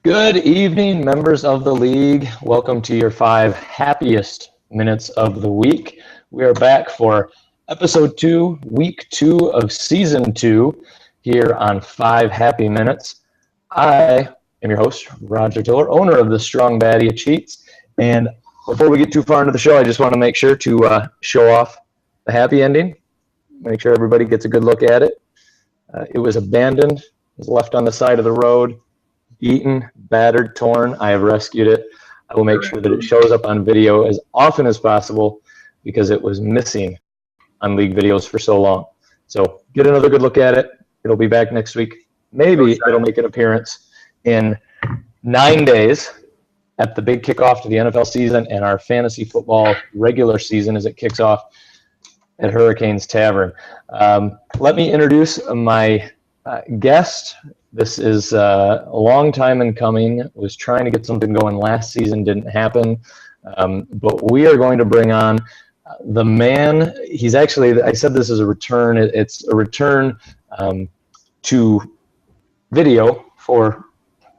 Good evening, members of the league. Welcome to your 5 happiest minutes of the week. We are back for episode 2, week 2 of season 2 here on 5 Happy Minutes. I am your host, Roger Tiller, owner of the Strong Baddie of Cheats. And before we get too far into the show, I just want to make sure to show off the happy ending. Make sure everybody gets a good look at it. It was abandoned, it was left on the side of the road, eaten, battered, torn. I have rescued it. I will make sure that it shows up on video as often as possible because it was missing on league videos for so long. So get another good look at it. It'll be back next week. Maybe it'll make an appearance in 9 days at the big kickoff to the NFL season and our fantasy football regular season as it kicks off at Hurricanes Tavern. Let me introduce my guest. This is a long time in coming. Was trying to get something going last season, didn't happen. But we are going to bring on the man. He's actually, I said this is a return. It's a return to video for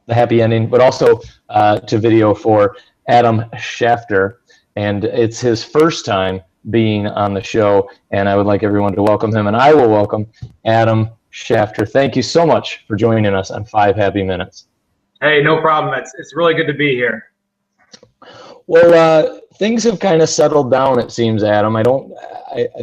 the happy ending, but also to video for Adam Schefter. And it's his first time being on the show, and I would like everyone to welcome him, and I will welcome Adam Schefter. Thank you so much for joining us on 5 Happy Minutes. Hey, no problem. It's really good to be here. Well, things have kind of settled down, it seems, Adam. I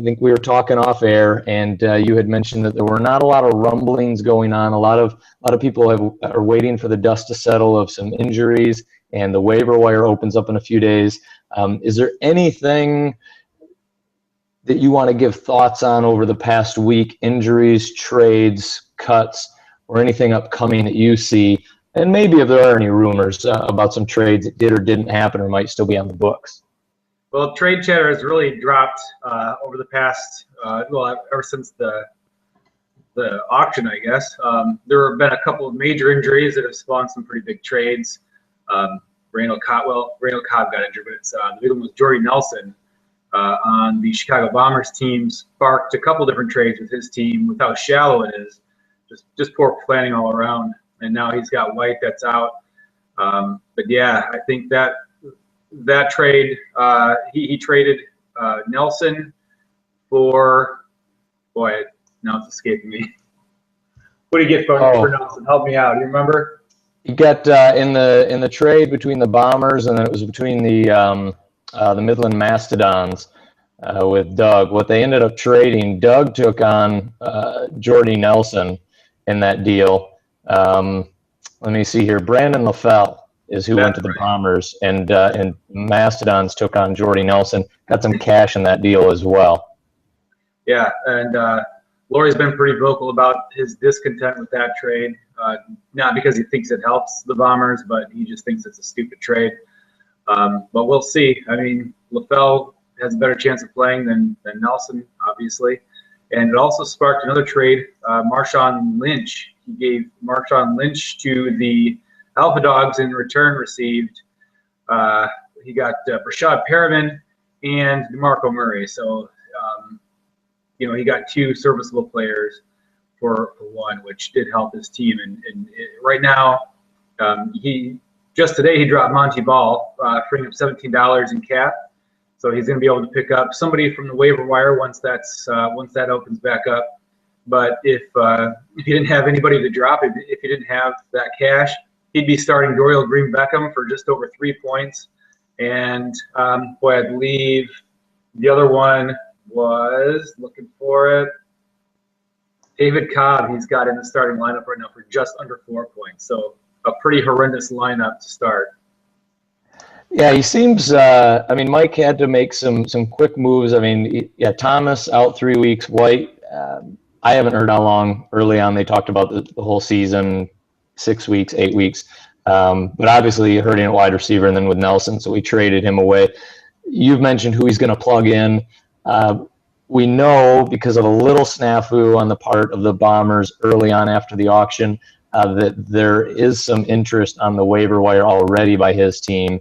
think we were talking off air, and you had mentioned that there were not a lot of rumblings going on. A lot of people are waiting for the dust to settle of some injuries, and the waiver wire opens up in a few days. Is there anything that you want to give thoughts on over the past week, injuries, trades, cuts, or anything upcoming that you see? And maybe if there are any rumors about some trades that did or didn't happen or might still be on the books. Well, trade chatter has really dropped over the past, ever since the auction, I guess. There have been a couple of major injuries that have spawned some pretty big trades. Randall Cobb got injured, but the big one was Jordy Nelson. On the Chicago Bombers team, sparked a couple different trades with his team with how shallow it is. Just poor planning all around. And now he's got White that's out. But yeah, I think that trade, he traded Nelson for, boy, now it's escaping me. What did he get for Nelson? Help me out. You remember? You got in the trade between the Bombers, and then it was between the Midland Mastodons with Doug. What they ended up trading, Doug took on Jordy Nelson in that deal. Let me see here. Brandon LaFell is who went to the Bombers, and Mastodons took on Jordy Nelson. Got some cash in that deal as well. Yeah, and Laurie's been pretty vocal about his discontent with that trade. Not because he thinks it helps the Bombers, but he just thinks it's a stupid trade. But we'll see. I mean, LaFell has a better chance of playing than Nelson, obviously. And it also sparked another trade. Marshawn Lynch. He gave Marshawn Lynch to the Alpha Dogs, in return received, he got Brashad Perriman and DeMarco Murray. So, he got 2 serviceable players for one, which did help his team. And right now, just today he dropped Monty Ball, freeing up $17 in cap. So he's going to be able to pick up somebody from the waiver wire once that opens back up. But if he didn't have anybody to drop, if he didn't have that cash, he'd be starting Dorial Green Beckham for just over 3 points. And I believe the other one was, looking for it, David Cobb. He's got in the starting lineup right now for just under 4 points. So a pretty horrendous lineup to start. Yeah, he seems. Mike had to make some quick moves. Thomas out 3 weeks. White. I haven't heard how long. Early on, they talked about the whole season, 6 weeks, 8 weeks. But obviously, hurting at wide receiver, and then with Nelson, so we traded him away. You've mentioned who he's going to plug in. We know because of a little snafu on the part of the Bombers early on after the auction that there is some interest on the waiver wire already by his team.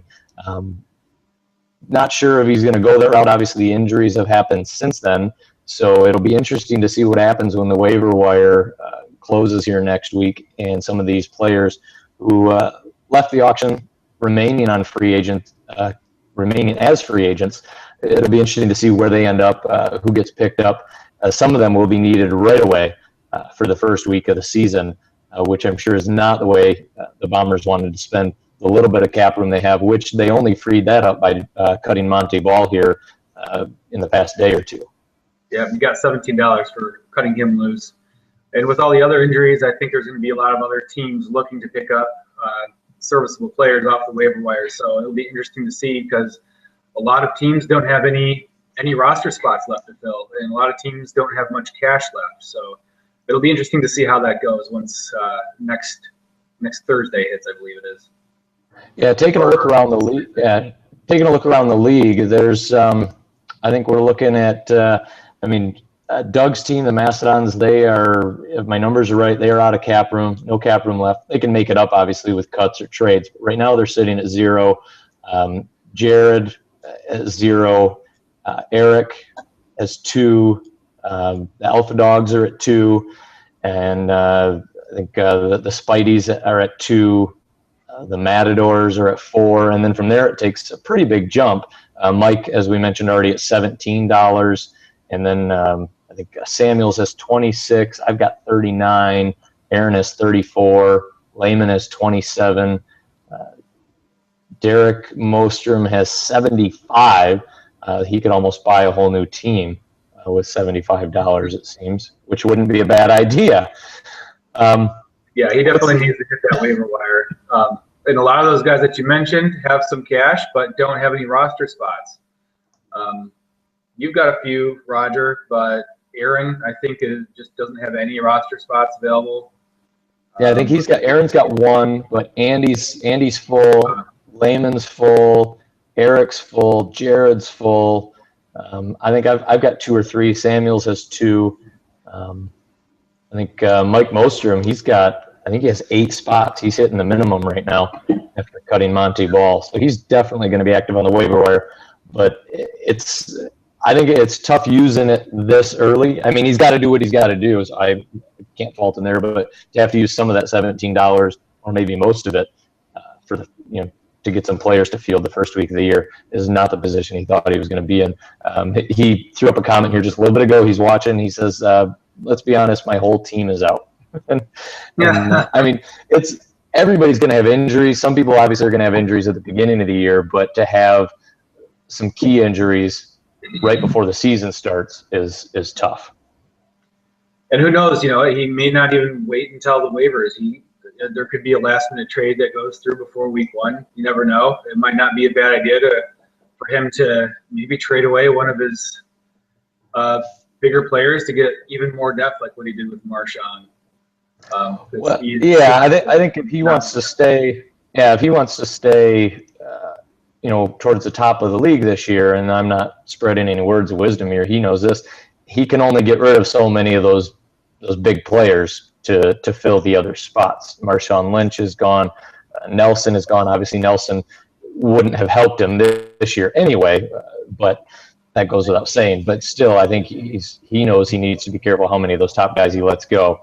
Not sure if he's going to go that route. Obviously, injuries have happened since then, So it'll be interesting to see what happens when the waiver wire closes here next week, and some of these players who left the auction remaining as free agents. It'll be interesting to see where they end up, who gets picked up. Some of them will be needed right away for the first week of the season, which I'm sure is not the way the Bombers wanted to spend the little bit of cap room they have, which they only freed that up by cutting Monte Ball here in the past day or two. Yeah, you got $17 for cutting him loose. And with all the other injuries, I think there's going to be a lot of other teams looking to pick up serviceable players off the waiver wire. So it'll be interesting to see, because a lot of teams don't have any roster spots left to fill, and a lot of teams don't have much cash left. So it'll be interesting to see how that goes once next Thursday hits, I believe it is. Yeah, taking a look around the league. Yeah, taking a look around the league. There's, I think we're looking at. Doug's team, the Mastodons, they are, if my numbers are right, they are out of cap room, no cap room left. They can make it up, obviously, with cuts or trades. But right now they're sitting at 0. Jared at 0. Eric has 2. The Alpha Dogs are at 2. And I think the Spideys are at 2. The Matadors are at 4. And then from there it takes a pretty big jump. Mike, as we mentioned already, at $17. And then I think Samuels has 26. I've got 39. Aaron has 34. Lehman has 27. Derek Mostrom has 75. He could almost buy a whole new team with $75, it seems, which wouldn't be a bad idea. Yeah, he definitely needs to hit that waiver wire. And a lot of those guys that you mentioned have some cash but don't have any roster spots. You've got a few, Roger, but Aaron, I think, just doesn't have any roster spots available. Yeah, I think Aaron's got 1, but Andy's full, Lehman's full, Eric's full, Jared's full. I think I've got 2 or 3. Samuels has 2. I think Mike Mostrom, I think he has 8 spots. He's hitting the minimum right now after cutting Monte Ball. So he's definitely going to be active on the waiver wire. But I think it's tough using it this early. I mean, he's got to do what he's got to do. So I can't fault him there. But to have to use some of that $17 or maybe most of it to get some players to field the first week of the year is not the position he thought he was going to be in. He threw up a comment here just a little bit ago. He's watching. He says, let's be honest, my whole team is out. I mean, everybody's going to have injuries. Some people obviously are going to have injuries at the beginning of the year, but to have some key injuries right before the season starts is tough. And who knows, he may not even wait until the waivers. There could be a last-minute trade that goes through before week 1. You never know. It might not be a bad idea for him to maybe trade away one of his bigger players to get even more depth, like what he did with Marshawn. I think if he wants to stay, towards the top of the league this year, and I'm not spreading any words of wisdom here, he knows this, he can only get rid of so many of those big players to fill the other spots. Marshawn Lynch is gone. Nelson is gone. Obviously, Nelson wouldn't have helped him this year anyway, but that goes without saying. But still, I think he knows he needs to be careful how many of those top guys he lets go.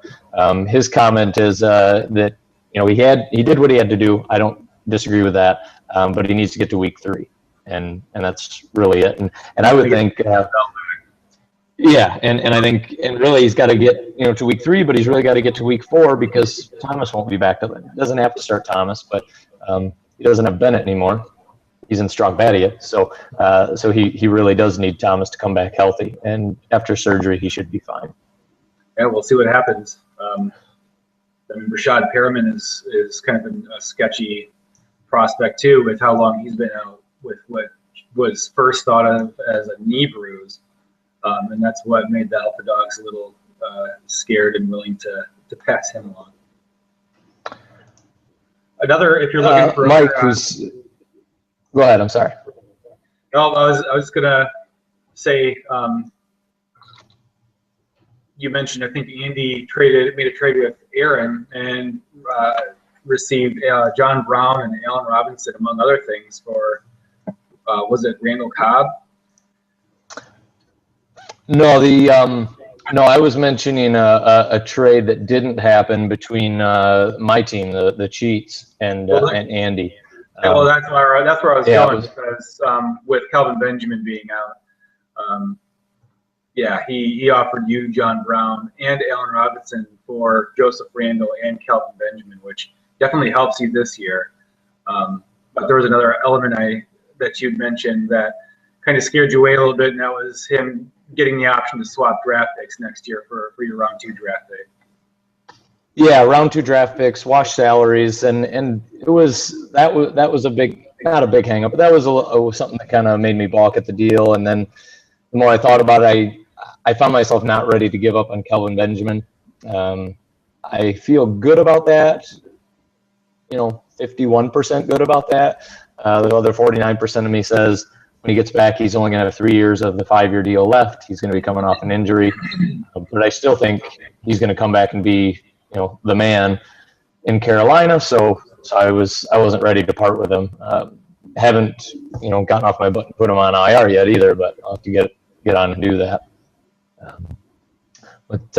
His comment is that he did what he had to do. I don't disagree with that, but he needs to get to week 3, and that's really it. And I would think. And I think really he's got to get to week 3, but he's really got to get to week 4 because Thomas won't be back. He doesn't have to start Thomas, but he doesn't have Bennett anymore. He's in strong bad, so he really does need Thomas to come back healthy, and after surgery he should be fine. Yeah, we'll see what happens. Rashad Perriman is kind of a sketchy prospect too, with how long he's been out with what was first thought of as a knee bruise. And that's what made the Alpha Dogs a little scared and willing to pass him along. Another, if you're looking for Mike, go ahead. I'm sorry. No, I was gonna say you mentioned, I think Andy made a trade with Aaron and received John Brown and Allen Robinson, among other things, for was it Randall Cobb? No, no, I was mentioning a trade that didn't happen between my team, the Cheats, Well, and Andy. well, Um, that's where I was yeah, it going was. because with Kelvin Benjamin being out, um, yeah, he offered you John Brown and Allen Robinson for Joseph Randall and Kelvin Benjamin, which definitely helps you this year. But there was another element that you'd mentioned that kind of scared you away a little bit, and that was him getting the option to swap draft picks next year for your round 2 draft pick. Yeah, round 2 draft picks, wash salaries, and that was a big, not a big hang up, but that was something that kind of made me balk at the deal. And then the more I thought about it, I found myself not ready to give up on Kelvin Benjamin. I feel good about that, 51% good about that. The other 49% of me says when he gets back, he's only going to have 3 years of the 5-year deal left. He's going to be coming off an injury, but I still think he's going to come back and be, the man in Carolina. So I wasn't ready to part with him. Haven't gotten off my butt and put him on IR yet either, but I'll have to get on and do that. But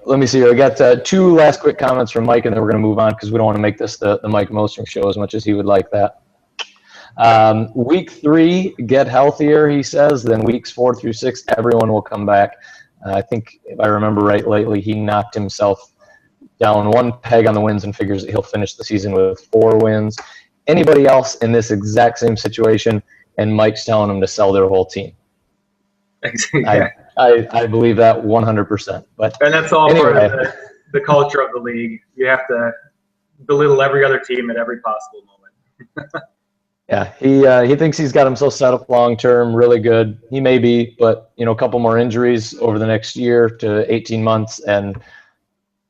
let me see here. I got 2 last quick comments from Mike, and then we're going to move on because we don't want to make this the Mike Mostrom show as much as he would like that. Week 3, get healthier, he says. Then weeks 4 through 6, everyone will come back. I think if I remember right, lately he knocked himself down 1 peg on the wins and figures that he'll finish the season with 4 wins. Anybody else in this exact same situation, and Mike's telling them to sell their whole team. Yeah. I believe that 100%. And that's all anyway. part of the culture of the league. You have to belittle every other team at every possible moment. Yeah, he thinks he's got himself set up long term, really good. He may be, but a couple more injuries over the next year to 18 months, and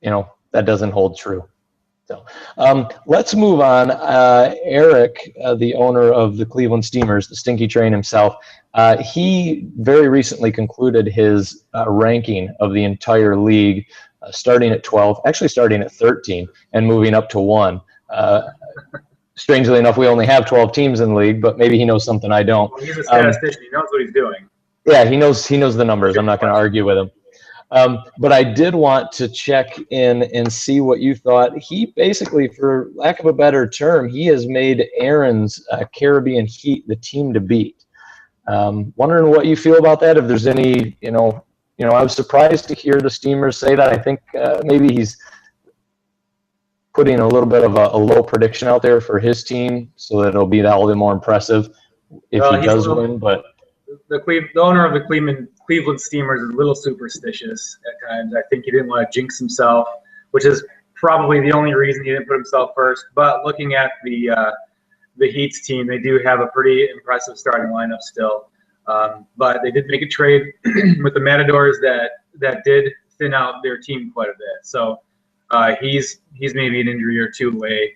that doesn't hold true. So let's move on. Eric, the owner of the Cleveland Steamers, the Stinky Train himself, he very recently concluded his ranking of the entire league, starting at 12, actually starting at 13, and moving up to 1. Strangely enough, we only have 12 teams in the league, but maybe he knows something I don't. Well, he's a statistician. He knows what he's doing. Yeah, he knows the numbers. I'm not going to argue with him. But I did want to check in and see what you thought. He basically, for lack of a better term, he has made Aaron's Caribbean Heat the team to beat. Wondering what you feel about that. If there's any, I was surprised to hear the Steamers say that. I think maybe he's putting a little bit of a low prediction out there for his team so that it'll be that little bit more impressive if he does win. But the owner of the Cleveland Steamers is a little superstitious at times. I think he didn't want to jinx himself, which is probably the only reason he didn't put himself first. But looking at the Heat's team, they do have a pretty impressive starting lineup still. But they did make a trade with the Matadors that did thin out their team quite a bit. So he's maybe an injury or 2 away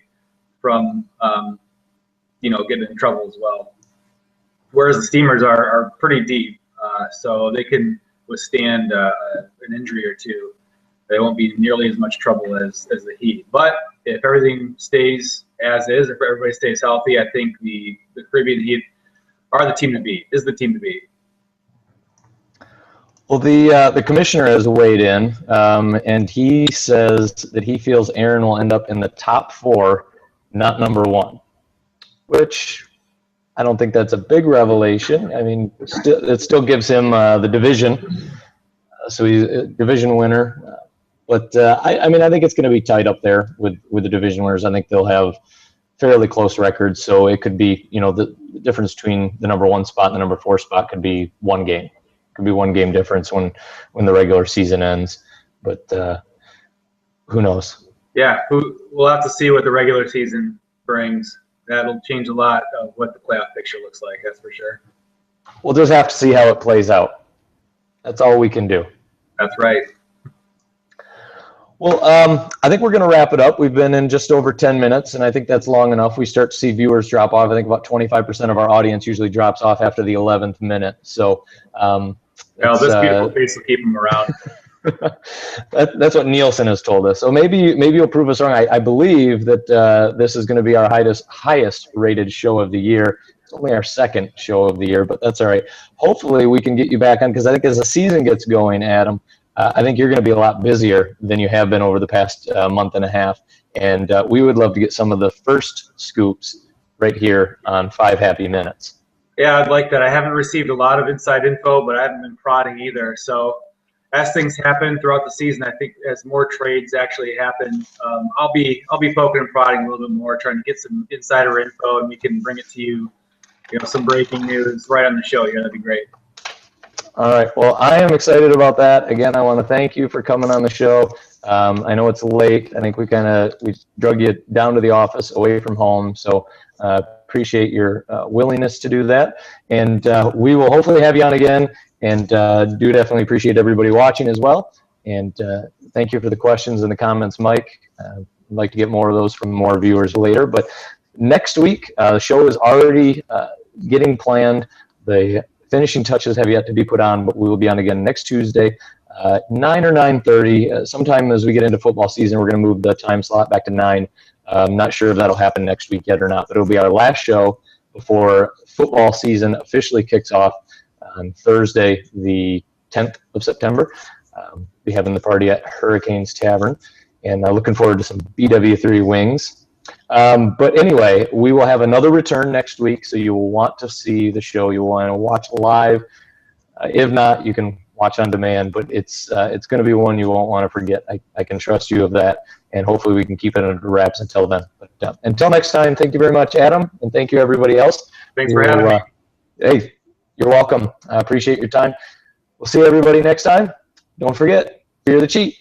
from getting in trouble as well. Whereas the Steamers are pretty deep, so they can withstand an injury or 2. They won't be nearly as much trouble as the Heat. But if everything stays as is, if everybody stays healthy, I think the Caribbean Heat are the team to beat. Is the team to beat. Well, the commissioner has weighed in, and he says that he feels Aaron will end up in the top 4, not number 1, which I don't think that's a big revelation. I mean, it still gives him the division, so he's a division winner. But I think it's going to be tight up there with the division winners. I think they'll have fairly close records, so it could be, the difference between the number 1 spot and the number 4 spot could be 1 game. Could be 1 game difference when the regular season ends, but who knows? Yeah, we'll have to see what the regular season brings. That'll change a lot of what the playoff picture looks like, that's for sure. We'll just have to see how it plays out. That's all we can do. That's right. Well, I think we're going to wrap it up. We've been in just over 10 minutes, and I think that's long enough. We start to see viewers drop off. I think about 25% of our audience usually drops off after the 11th minute. So, this beautiful face will keep them around. That's what Nielsen has told us. So maybe you'll prove us wrong. I believe that this is going to be our highest rated show of the year. It's only our second show of the year, but that's all right. Hopefully we can get you back on, because I think as the season gets going, Adam, I think you're going to be a lot busier than you have been over the past month and a half. And we would love to get some of the first scoops right here on 5 Happy Minutes. Yeah, I'd like that. I haven't received a lot of inside info, but I haven't been prodding either. So as things happen throughout the season, I think as more trades actually happen, I'll be poking and prodding a little bit more, trying to get some insider info, and we can bring it to you, some breaking news right on the show. That'd be great. All right. Well, I am excited about that. Again, I want to thank you for coming on the show. I know it's late. I think we drug you down to the office away from home. So appreciate your willingness to do that. And we will hopefully have you on again. And do definitely appreciate everybody watching as well. And thank you for the questions and the comments, Mike. I'd like to get more of those from more viewers later. But next week, the show is already getting planned. The finishing touches have yet to be put on, but we will be on again next Tuesday, 9 or 9:30. Sometime as we get into football season, we're going to move the time slot back to 9. I'm not sure if that'll happen next week yet or not, but it'll be our last show before football season officially kicks off on Thursday, the 10th of September. Be having the party at Hurricanes Tavern, and looking forward to some BW3 wings. But anyway, we will have another return next week, so you will want to see the show. You'll want to watch live. If not, you can watch on demand, but it's going to be one you won't want to forget. I can trust you of that, and hopefully we can keep it under wraps until then. But until next time, thank you very much, Adam, and thank you, everybody else. Thanks for having me. Hey, you're welcome. I appreciate your time. We'll see everybody next time. Don't forget, fear the cheat.